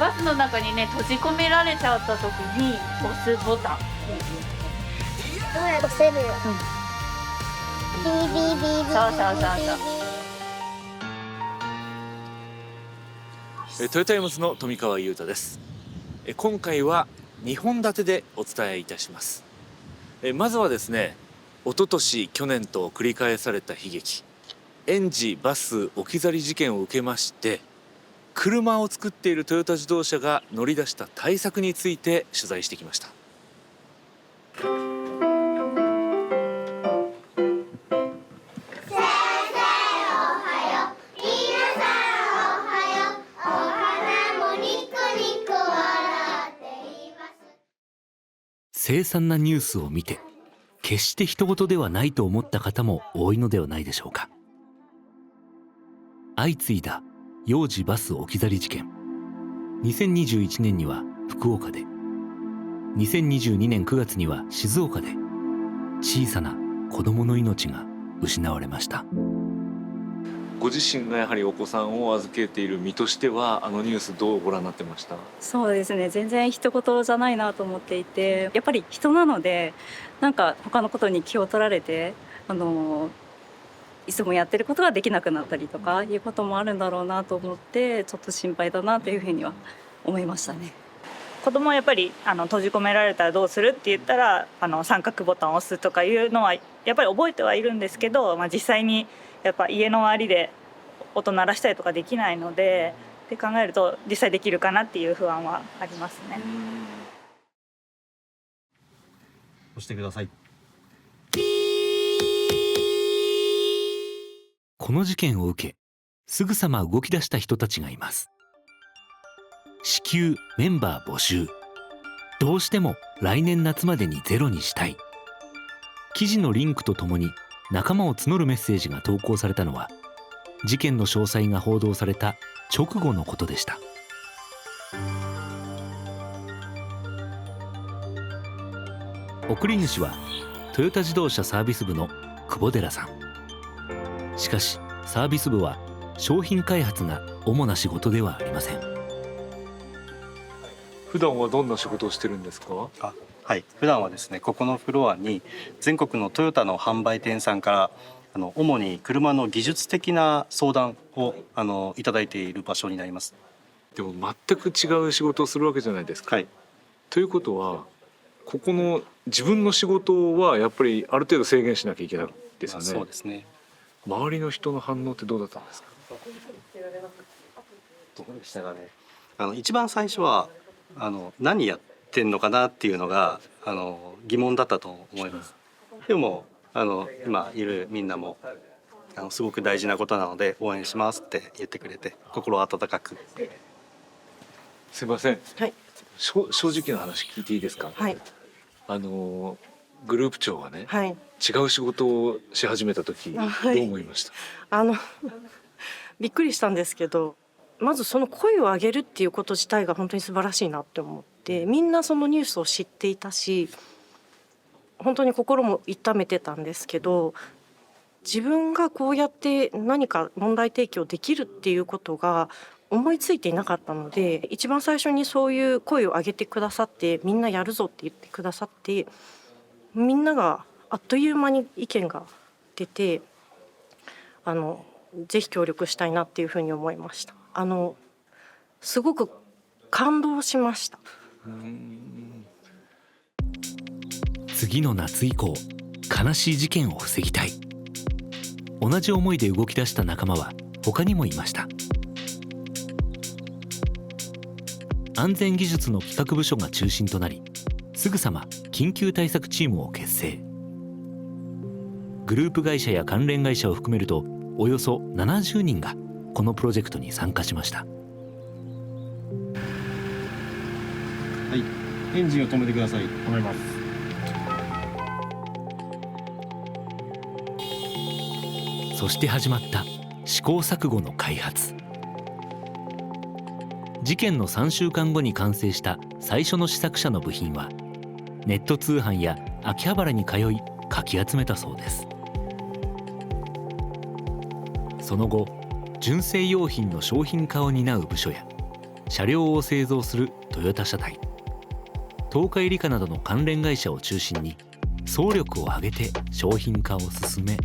バスの中にね閉じ込められちゃった時に押すボタン。どうやって押せる？ビービービービービービービー。トヨタイムズの富川優太です。今回は2本立てでお伝えいたします。まずはですね、一昨年去年と繰り返された悲劇、園児バス置き去り事件を受けまして、車を作っているトヨタ自動車が乗り出した対策について取材してきました。凄惨なニュースを見て決して人事ではないと思った方も多いのではないでしょうか。相次いだ幼児バス置き去り事件。2021年には福岡で、2022年9月には静岡で小さな子供の命が失われました。ご自身がやはりお子さんを預けている身としては、あのニュースどうご覧になってました？そうですね、全然一言じゃないなと思っていて、やっぱり人なのでなんか他のことに気を取られていつもやってることができなくなったりとかいうこともあるんだろうなと思って、ちょっと心配だなというふうには思いましたね。子供はやっぱり閉じ込められたらどうするって言ったら三角ボタンを押すとかいうのはやっぱり覚えてはいるんですけど、実際にやっぱ家の周りで音鳴らしたりとかできないので、って考えると実際できるかなっていう不安はありますね。押してください。この事件を受け、すぐさま動き出した人たちがいます。至急メンバー募集。どうしても来年夏までにゼロにしたい。記事のリンクとともに仲間を募るメッセージが投稿されたのは、事件の詳細が報道された直後のことでした。送り主はトヨタ自動車サービス部の久保寺さん。しかしサービス部は商品開発が主な仕事ではありません。普段はどんな仕事をしてるんですか？はい、普段はですね、ここのフロアに全国のトヨタの販売店さんから主に車の技術的な相談をいただいている場所になります。でも全く違う仕事をするわけじゃないですか。はい。ということは、ここの自分の仕事はやっぱりある程度制限しなきゃいけないですよね。そうですね。周りの人の反応ってどうだったんですか？どうでしたかね。一番最初は何やってんのかなっていうのが疑問だったと思います。でも今いるみんなもすごく大事なことなので応援しますって言ってくれて、心温かく。すいません、はい、正直な話聞いていいですか？はい、グループ長がね、はい、違う仕事をし始めた時、はい、どう思いました？びっくりしたんですけど、まずその声を上げるっていうこと自体が本当に素晴らしいなって思って、みんなそのニュースを知っていたし、本当に心も痛めてたんですけど、自分がこうやって何か問題提起をできるっていうことが思いついていなかったので、一番最初にそういう声を上げてくださって、みんなやるぞって言ってくださって、みんながあっという間に意見が出て、ぜひ協力したいなっていうふうに思いました。すごく感動しました。次の夏以降、悲しい事件を防ぎたい。同じ思いで動き出した仲間は他にもいました。安全技術の企画部署が中心となり、すぐさま緊急対策チームを結成。グループ会社や関連会社を含めるとおよそ70人がこのプロジェクトに参加しました。はい、エンジンを止めてください。止めます。そして始まった試行錯誤の開発。事件の3週間後に完成した最初の試作車の部品はネット通販や秋葉原に通いかき集めたそうです。その後、純正用品の商品化を担う部署や車両を製造するトヨタ車体、東海理科などの関連会社を中心に総力を挙げて商品化を進め、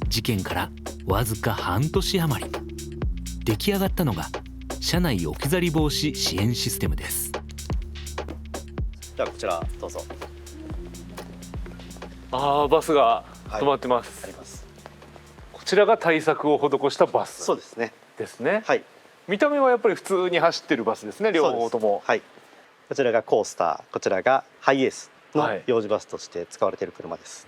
事件からわずか半年余り、出来上がったのが車内置き去り防止支援システムです。ではこちらどうぞ。バスが止まってます、あります。こちらが対策を施したバスそうですね。ですね。はい。見た目はやっぱり普通に走ってるバスですね、両方とも。はい。こちらがコースター、こちらがハイエースのはい幼児バスとして使われている車です。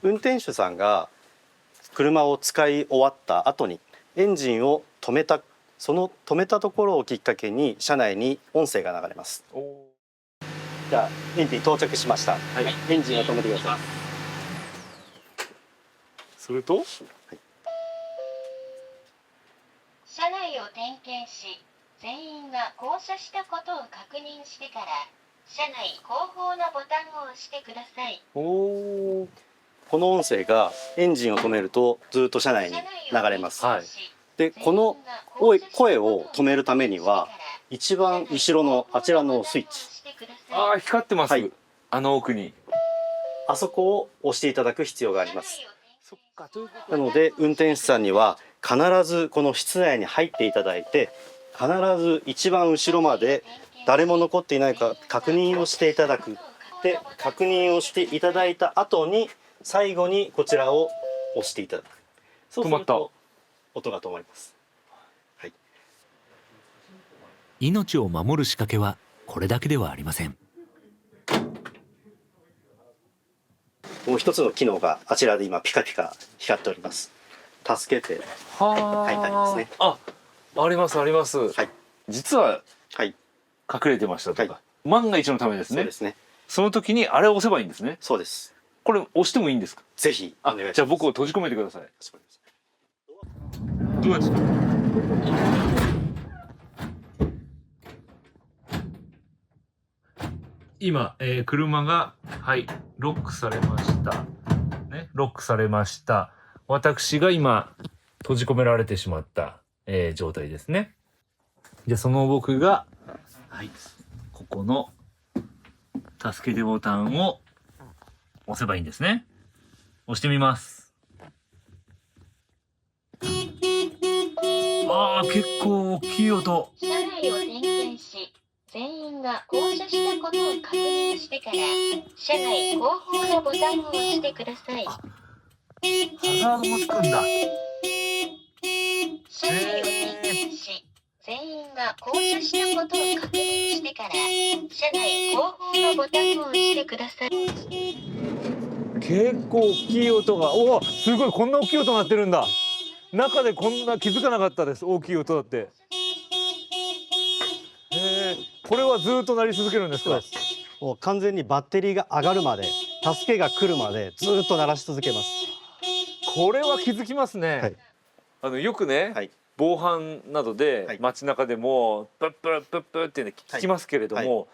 運転手さんが車を使い終わった後にエンジンを止めた、その止めたところをきっかけに車内に音声が流れます。じゃあエンジン到着しました。はい、エンジンを止めてください。すると、車内を点検し、全員が降車したことを確認してから車内後方のボタンを押してください。この音声がエンジンを止めるとずっと車内に流れます。はい、でこの声を止めるためには一番後ろのあちらのスイッチ、光ってます、はい、あの奥にあそこを押していただく必要があります。なので運転手さんには必ずこの室内に入っていただいて、必ず一番後ろまで誰も残っていないか確認をしていただく。で確認をしていただいた後に最後にこちらを押していただく。そうすると音が止まります。はい、命を守る仕掛けはこれだけではありません。もう一つの機能があちらで今ピカピカ光っております。助けて書いてありますね。ありますあります。はい、実は隠れてましたとか、万が一のためですね。そうですね。その時にあれを押せばいいんですね。そうです。これ押してもいいんですか？ぜひお願いします。じゃあ僕を閉じ込めてください。どうやって？今、車がロックされました。ね、ロックされました。私が今閉じ込められてしまった、状態ですね。で、その僕がここの助けてボタンを押せばいいんですね。押してみます。結構大きい音。車内を点検し、全員が降車したことを確認してから車内後方のボタンを押してください。ハザードもつくんだ。車内を点検し、全員が降車したことを確認してから車内後方のボタンを押してください。結構大きい音が、すごい、こんな大きい音鳴ってるんだ。中でこんな気づかなかったです。大きい音だって。これはずっと鳴り続けるんですか？もう完全にバッテリーが上がるまで、助けが来るまでずっと鳴らし続けます。これは気づきますね。よくね、防犯などで街中でもプップップップッって聞きますけれども、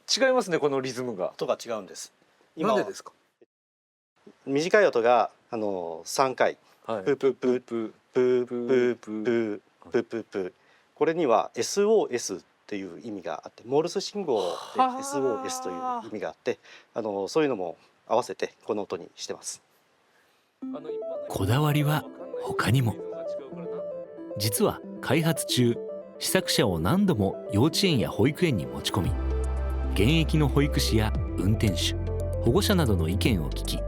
違いますね、このリズムが。音が違うんです。なんでですか？短い音が3回、プープープープープープープープープープー、これには SOS っていう意味があって、モールス信号で SOS という意味があって、そういうのも合わせてこの音にしてます。こだわりは他にも。実は開発中、試作車を何度も幼稚園や保育園に持ち込み、現役の保育士や運転手、保護者などの意見を聞き、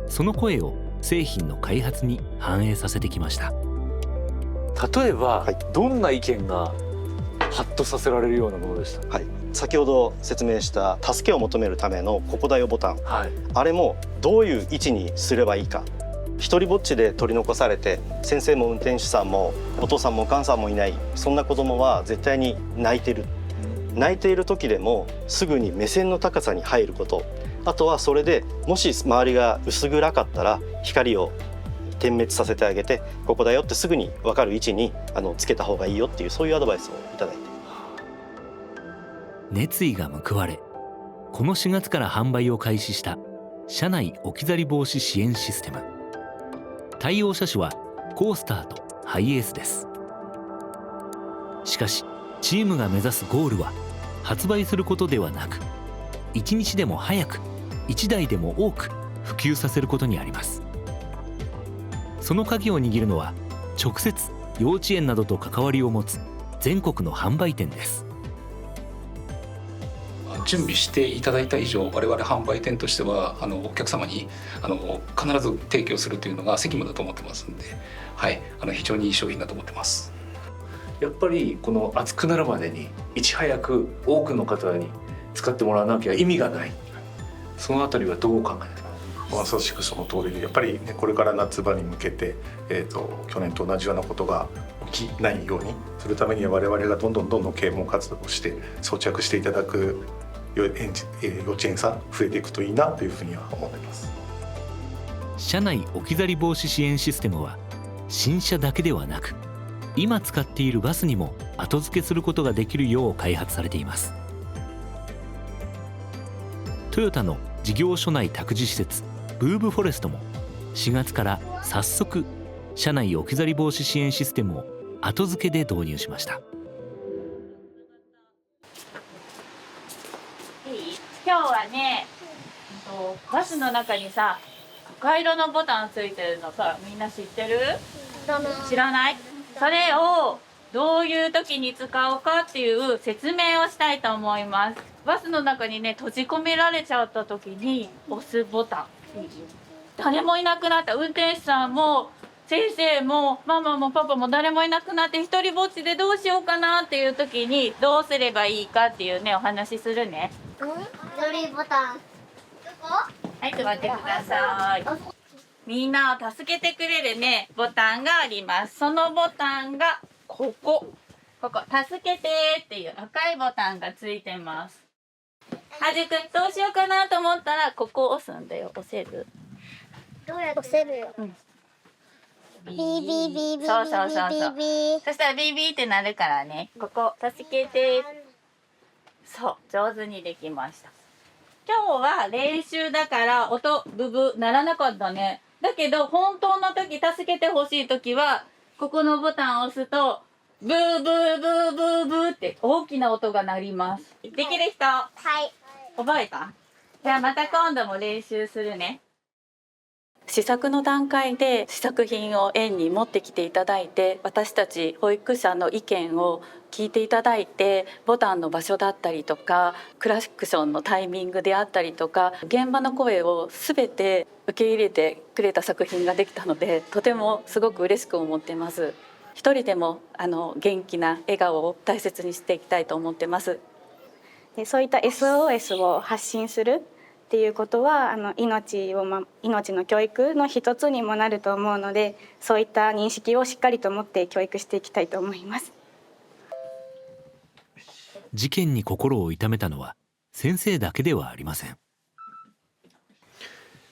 その声を製品の開発に反映させてきました。例えば、どんな意見がハッとさせられるようなものでした？先ほど説明した助けを求めるためのここだよボタン、あれもどういう位置にすればいいか。一人ぼっちで取り残されて、先生も運転手さんもお父さんもお母さんもいない、そんな子供は絶対に泣いてる。泣いている時でもすぐに目線の高さに入ること、あとはそれでもし周りが薄暗かったら光を点滅させてあげて、ここだよってすぐに分かる位置につけた方がいいよっていう、そういうアドバイスをいただいて。熱意が報われ、この4月から販売を開始した車内置き去り防止支援システム。対応車種はコースターとハイエースです。しかしチームが目指すゴールは発売することではなく、1日でも早く1台でも多く普及させることにあります。その鍵を握るのは直接幼稚園などと関わりを持つ全国の販売店です。準備していただいた以上、我々販売店としてはお客様に必ず提供するというのが責務だと思ってますんで、はい、非常にいい商品だと思ってます。やっぱりこの熱くなるまでにいち早く多くの方に使ってもらわなきゃ意味がない、そのあたりはどう考えてますか？まさしくその通りで、やっぱりね、これから夏場に向けて、去年と同じようなことが起きないようにするためには、我々がどんどん啓蒙活動をして装着していただく幼稚園さん増えていくといいなというふうには思っています。車内置き去り防止支援システムは新車だけではなく、今使っているバスにも後付けすることができるよう開発されています。トヨタの事業所内託児施設ブーブフォレストも4月から早速車内置き去り防止支援システムを後付けで導入しました。今日はね、バスの中にさ、赤色のボタンついてるのさ、みんな知ってる？知らない？それをどういう時に使おうかっていう説明をしたいと思います。バスの中にね、閉じ込められちゃった時に押すボタン。誰もいなくなった、運転手さんも先生もママもパパも誰もいなくなって一人ぼっちでどうしようかなっていう時にどうすればいいかっていうね、お話しするね。緑ボタン。はい、座ってください。みんなを助けてくれるね、ボタンがあります。そのボタンがここ、助けてっていう赤いボタンがついてます。はじくん、どうしようかなと思ったらここを押すんだよ。押せる？どうやって押せるよ。ビービービービービーそうそうそうそう。ビービー。そしたらビービーってなるからね。ここ助けて。そう、上手にできました。今日は練習だから音ブブならなかったね。だけど本当の時、助けてほしい時はここのボタンを押すとブーブーブーブーブーって大きな音が鳴ります。できる人？はい。覚えた？じゃあまた今度も練習するね。試作の段階で試作品を園に持ってきていただいて、私たち保育者の意見を聞いていただいて、ボタンの場所だったりとかクラクションのタイミングであったりとか、現場の声を全て受け入れてくれた作品ができたので、とてもすごく嬉しく思ってます。一人でも元気な笑顔を大切にしていきたいと思ってます。でそういった SOS を発信するっていうことは命の教育の一つにもなると思うので、そういった認識をしっかりと持って教育していきたいと思います。事件に心を痛めたのは先生だけではありません。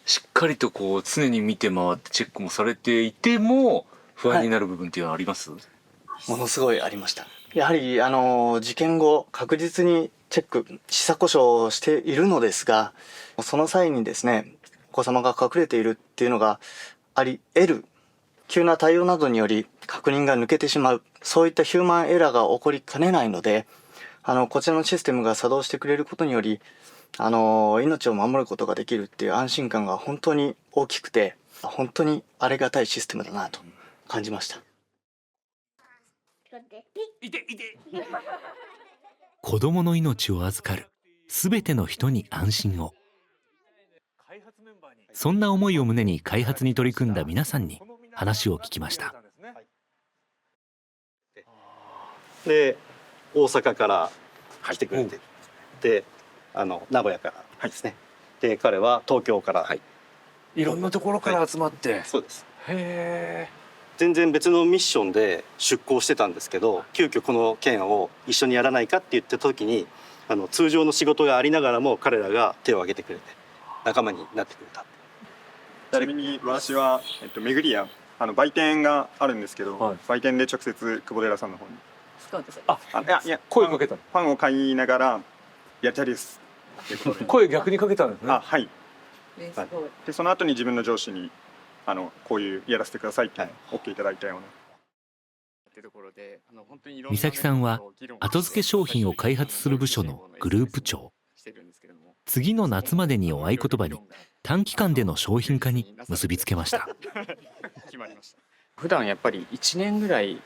しっかりとこう常に見て回ってチェックもされていても不安になる部分っていうのはあります？ものすごいありました。やはり事件後確実にチェック試作故障をしているのですが、その際にですね、お子様が隠れているっていうのがあり得る、急な対応などにより確認が抜けてしまう、そういったヒューマンエラーが起こりかねないので、こちらのシステムが作動してくれることにより命を守ることができるっていう安心感が本当に大きくて、本当にありがたいシステムだなと感じました。子供の命を預かる全ての人に安心を、そんな思いを胸に開発に取り組んだ皆さんに話を聞きました。で大阪から来てくれて、で名古屋からですね、で彼は東京から、いろんなところから集まって、そうです。へえ。全然別のミッションで出向してたんですけど、急遽この件を一緒にやらないかって言った時に通常の仕事がありながらも彼らが手を挙げてくれて仲間になってくれた。ちなみに私は、巡り屋売店があるんですけど、はい、売店で直接久保寺さんの方にいや声かけた。ファンを買いながらやりたいです声逆にかけたんですね。はい。でその後に自分の上司にこういうやらせてくださいって OK いただいたような。美咲さんは後付け商品を開発する部署のグループ長。次の夏までにを合言葉に短期間での商品化に結びつけました。普段やっぱり1年ぐらい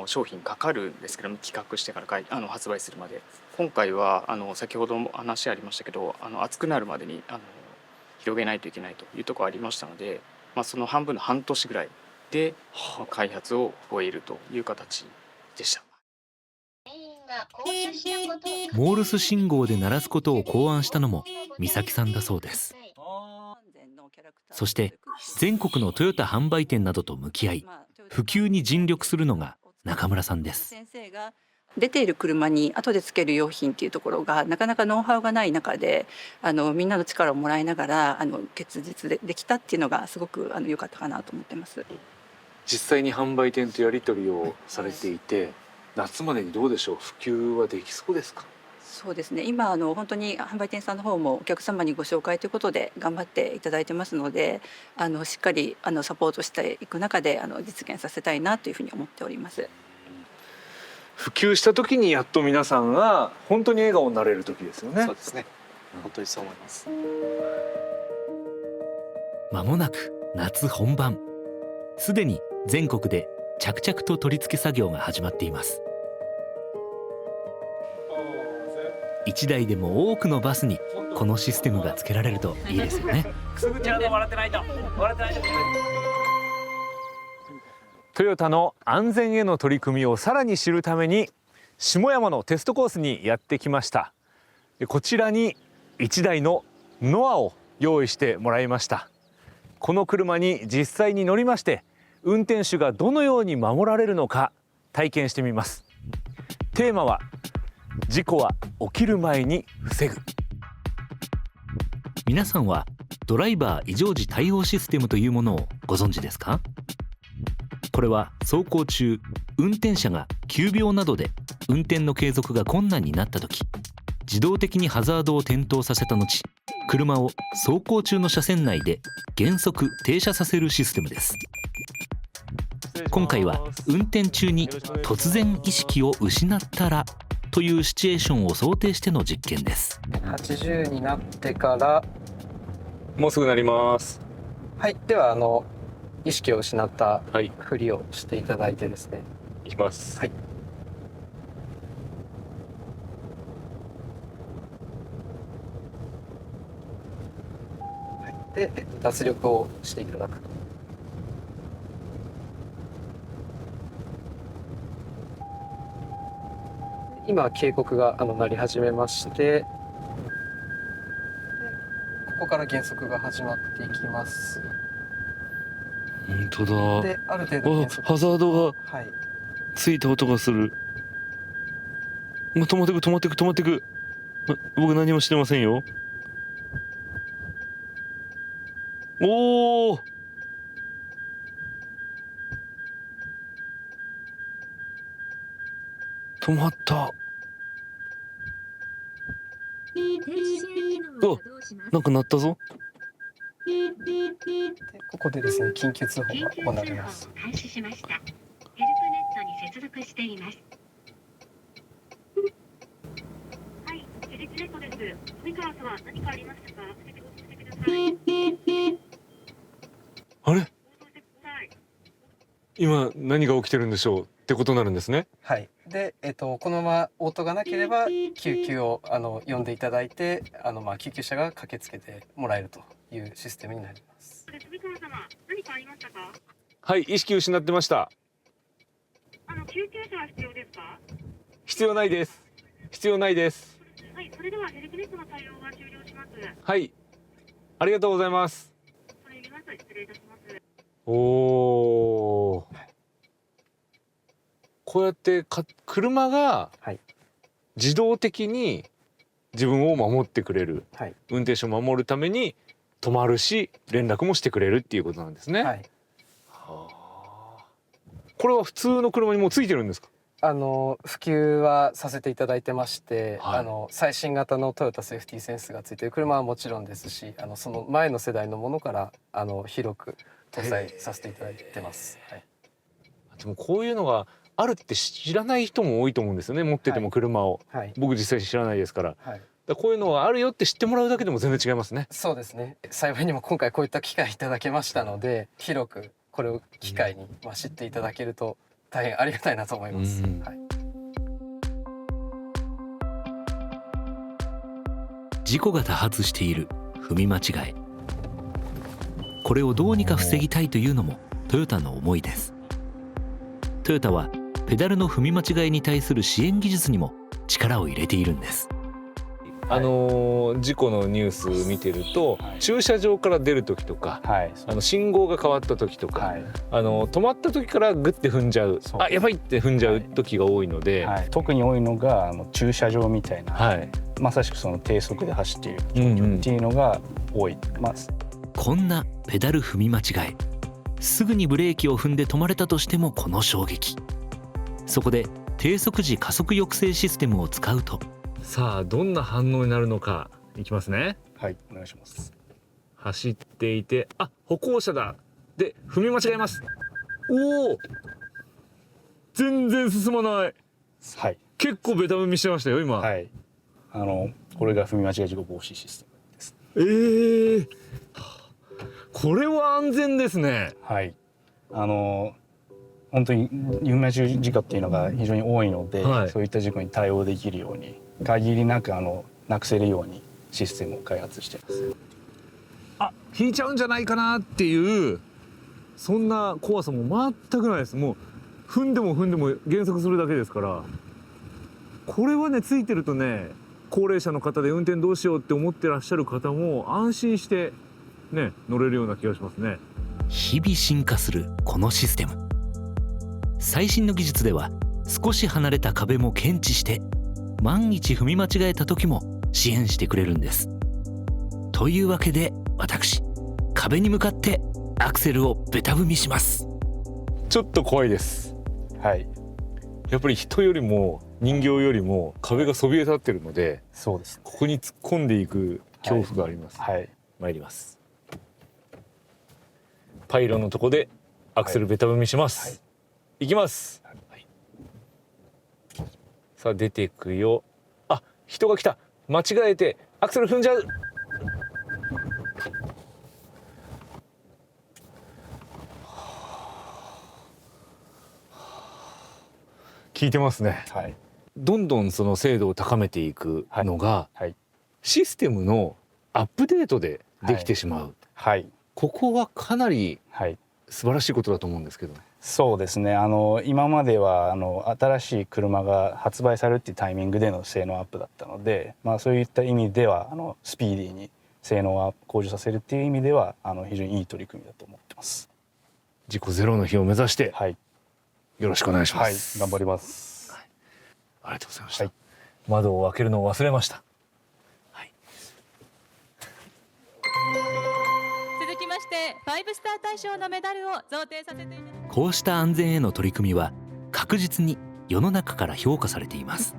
商品かかるんですけども、企画してから発売するまで。今回は先ほども話ありましたけど熱くなるまでに広げないといけないというところありましたので、その半分の半年ぐらいで開発を終えるという形でした。モールス信号で鳴らすことを考案したのも美咲さんだそうです。そして全国のトヨタ販売店などと向き合い普及に尽力するのが中村さんです。出ている車に後でつける用品っていうところがなかなかノウハウがない中でみんなの力をもらいながら結実できたっていうのがすごく良かったかなと思ってます。実際に販売店とやり取りをされていて、夏までにどうでしょう、普及はできそうですか？そうですね、今本当に販売店さんの方もお客様にご紹介ということで頑張っていただいてますのでしっかりサポートしていく中で実現させたいなというふうに思っております。普及した時にやっと皆さんが本当に笑顔になれる時ですよね。そうですね、本当にそう思います。間もなく夏本番。すでに全国で着々と取り付け作業が始まっています。1台でも多くのバスにこのシステムがつけられるといいですよね。すぐちゃんと笑ってないと。トヨタの安全への取り組みをさらに知るために下山のテストコースにやってきました。こちらに1台のノアを用意してもらいました。この車に実際に乗りまして運転手がどのように守られるのか体験してみます。テーマは事故は起きる前に防ぐ。皆さんはドライバー異常時対応システムというものをご存知ですか？これは走行中運転者が急病などで運転の継続が困難になった時自動的にハザードを点灯させた後車を走行中の車線内で原則停車させるシステムです。今回は運転中に突然意識を失ったらというシチュエーションを想定しての実験です。80になってからもうすぐなります。はい、では意識を失ったふりをしていただいてですね、いきます。はい。で脱力をしていただく。今警告が鳴り始めまして、ここから減速が始まっていきます。本当だ。である程度ハザードがついた音がする。止まってく止まってく止まってく。僕何もしてませんよ。おお。止まった。なんか鳴ったぞ。ここでですね、緊急通報が行われます。開始しました。ヘルプネットに接続しています。はい、ヘルプネットです。富川さん、何かありましたか？教えてください。あれ？今何が起きてるんでしょうってことになるんですね。はい。で、このまま応答がなければ救急を呼んでいただいて、救急車が駆けつけてもらえるというシステムになります。富川様、何かありましたか？はい、意識失ってました。救急車は必要ですか？必要ないです。必要ないです。はい、それではヘルプネットの対応が終了します。はい、ありがとうございます。それ見ます。失礼いたします。おお。こうやって車が自動的に自分を守ってくれる、運転手を守るために止まるし連絡もしてくれるっていうことなんですね。はあ、これは普通の車にもうついてるんですか？普及はさせていただいてまして、最新型のトヨタセーフティーセンスがついている車はもちろんですし、その前の世代のものから広く搭載させていただいてます。でもこういうのがあるって知らない人も多いと思うんですよね、持ってても車を。僕実際知らないですから。こういうのがあるよって知ってもらうだけでも全然違いますね。そうですね。幸いにも今回こういった機会いただけましたので、広くこれを機会に知っていただけると大変ありがたいなと思います。事故が多発している踏み間違え。これをどうにか防ぎたいというのもトヨタの思いです。トヨタはペダルの踏み間違いに対する支援技術にも力を入れているんです。事故のニュース見てると、駐車場から出る時とか、信号が変わった時とか、止まった時からグッて踏んじゃう、あ、やばいって踏んじゃう時が多いので、特に多いのが駐車場みたいな、まさしくその低速で走っている状況っていうのが多います。こんなペダル踏み間違え、すぐにブレーキを踏んで止まれたとしてもこの衝撃。そこで低速時加速抑制システムを使うと、さあどんな反応になるのか。いきますね。はい、お願いします。走っていて、あ、歩行者だで踏み間違えます。おお、全然進まない。はい、結構ベタ踏みしてましたよ今。はい、これが踏み間違い事故防止システムです。これは安全ですね。はい、本当に踏み間違い事故っていうのが非常に多いので、そういった事故に対応できるように、限りなくなくせるようにシステムを開発しています。あ、引いちゃうんじゃないかなっていう、そんな怖さも全くないです。もう踏んでも減速するだけですから。これはね、ついてるとね、高齢者の方で運転どうしようって思ってらっしゃる方も安心してね、乗れるような気がしますね。日々進化するこのシステム。最新の技術では少し離れた壁も検知して、万一踏み間違えた時も支援してくれるんです。というわけで私、壁に向かってアクセルをベタ踏みします。ちょっと怖いです。はい、やっぱり人よりも人形よりも壁がそびえ立ってるので、そうです、ここに突っ込んでいく恐怖があります。はい、参ります。パイロンのとこでアクセルベタ踏みします。いきます。さあ出ていくよ。あ、人が来た。間違えてアクセル踏んじゃう。効いてますね。どんどんその精度を高めていくのが、システムのアップデートでできてしまう。ここはかなり素晴らしいことだと思うんですけど。そうですね。今までは新しい車が発売されるっていうタイミングでの性能アップだったので、そういった意味ではスピーディーに性能を向上させるっていう意味では非常にいい取り組みだと思ってます。事故ゼロの日を目指して、よろしくお願いします。頑張ります。ありがとうございました。窓を開けるのを忘れました。続きまして5スター大賞のメダルを贈呈させていただきます。こうした安全への取り組みは確実に世の中から評価されています。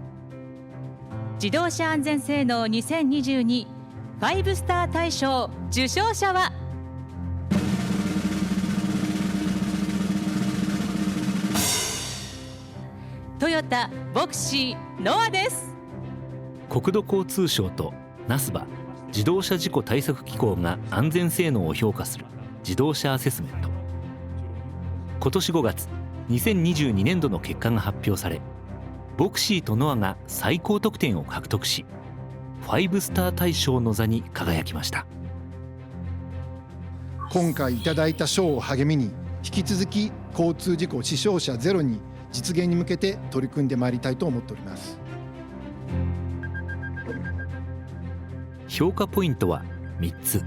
自動車安全性能2022 5スター大賞受賞者はトヨタボクシーノアです。国土交通省とナスバ自動車事故対策機構が安全性能を評価する自動車アセスメント。今年5月2022年度の結果が発表され、ボクシーとノアが最高得点を獲得し、5スター大賞の座に輝きました。今回いただいた賞を励みに、引き続き交通事故死傷者ゼロに実現に向けて取り組んでまいりたいと思っております。評価ポイントは3つ。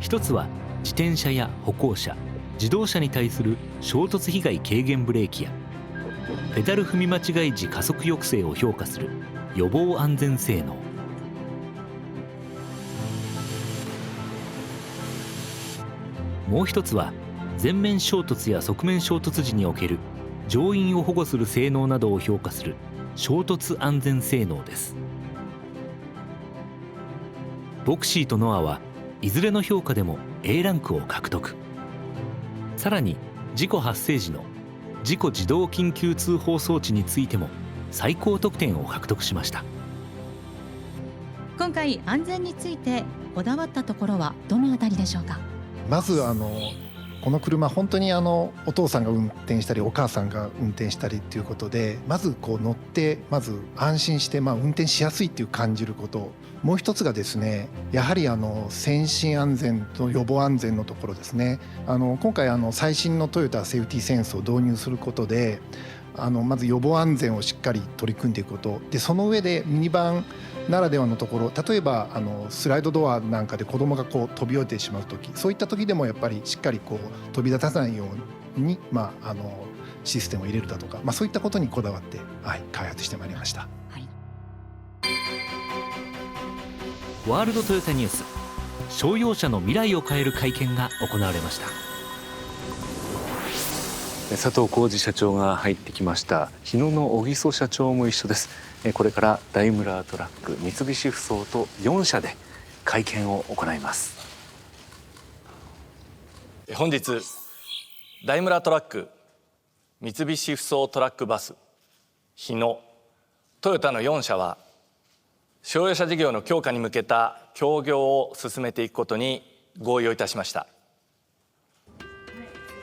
1つは自転車や歩行者、自動車に対する衝突被害軽減ブレーキやペダル踏み間違い時加速抑制を評価する予防安全性能。もう一つは前面衝突や側面衝突時における乗員を保護する性能などを評価する衝突安全性能です。ボクシーとノアはいずれの評価でも A ランクを獲得。さらに事故発生時の事故自動緊急通報装置についても最高得点を獲得しました。今回安全についてこだわったところはどのあたりでしょうか。まずこの車本当にお父さんが運転したりお母さんが運転したりっていうことで、まず乗ってまず安心して運転しやすいっていう感じること。もう一つがですね、やはり先進安全と予防安全のところですね。今回最新のトヨタセーフティーセンスを導入することでまず予防安全をしっかり取り組んでいくことで、その上でミニバンならではのところ、例えばスライドドアなんかで子どもが飛び降りてしまう時、そういった時でもやっぱりしっかり飛び立たないように、システムを入れるだとか、そういったことにこだわって、開発してまいりました。ワールドトヨタニュース、商用車の未来を変える会見が行われました。佐藤浩二社長が入ってきました。日野の小木曽社長も一緒です。これからダイムラートラック、三菱ふそうと4社で会見を行います。本日ダイムラートラック、三菱ふそうトラックバス、日野、トヨタの4社は商用車事業の強化に向けた協業を進めていくことに合意をいたしました。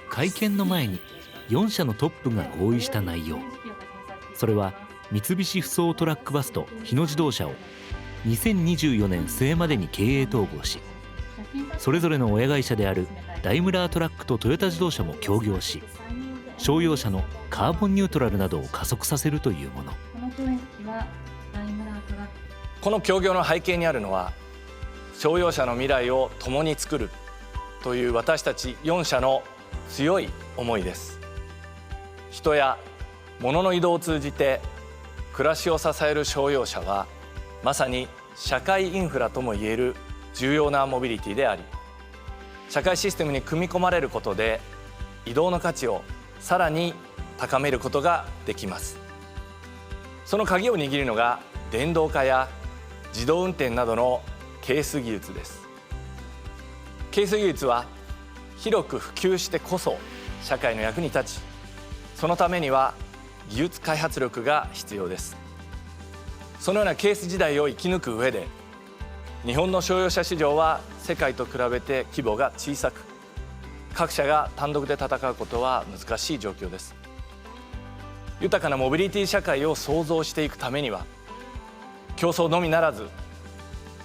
会見の前に4社のトップが合意した内容、それは三菱ふそうトラックバスと日野自動車を2024年末までに経営統合し、それぞれの親会社であるダイムラートラックとトヨタ自動車も協業し、商用車のカーボンニュートラルなどを加速させるというもの。この協業の背景にあるのは、商用車の未来を共に作るという私たち4社の強い思いです。人や物の移動を通じて暮らしを支える商用車は、まさに社会インフラともいえる重要なモビリティであり、社会システムに組み込まれることで移動の価値をさらに高めることができます。その鍵を握るのが電動化や自動運転などのケース技術です。ケース技術は広く普及してこそ社会の役に立ち、そのためには技術開発力が必要です。そのようなケース時代を生き抜く上で、日本の商用車市場は世界と比べて規模が小さく、各社が単独で戦うことは難しい状況です。豊かなモビリティ社会を創造していくためには、競争のみならず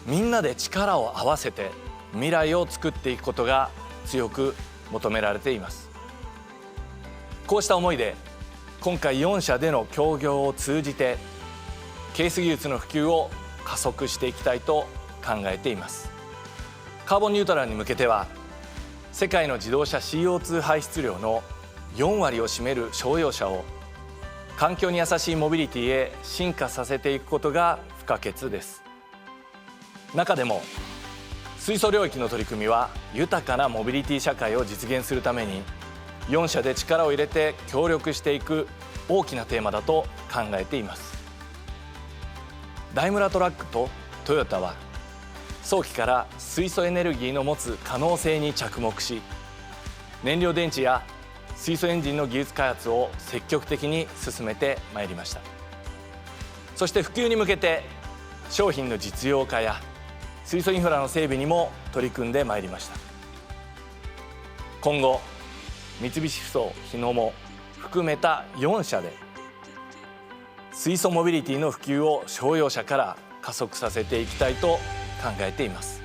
みんなで力を合わせて未来を作っていくことが強く求められています。こうした思いで今回4社での協業を通じてケース技術の普及を加速していきたいと考えています。カーボンニュートラルに向けては、世界の自動車 CO2 排出量の4割を占める商用車を環境に優しいモビリティへ進化させていくことが不可欠です。中でも水素領域の取り組みは、豊かなモビリティ社会を実現するために4社で力を入れて協力していく大きなテーマだと考えています。ダイムラートラックとトヨタは早期から水素エネルギーの持つ可能性に着目し、燃料電池や水素エンジンの技術開発を積極的に進めてまいりました。そして普及に向けて商品の実用化や水素インフラの整備にも取り組んでまいりました。今後三菱ふそう日野も含めた4社で水素モビリティの普及を商用車から加速させていきたいと考えています。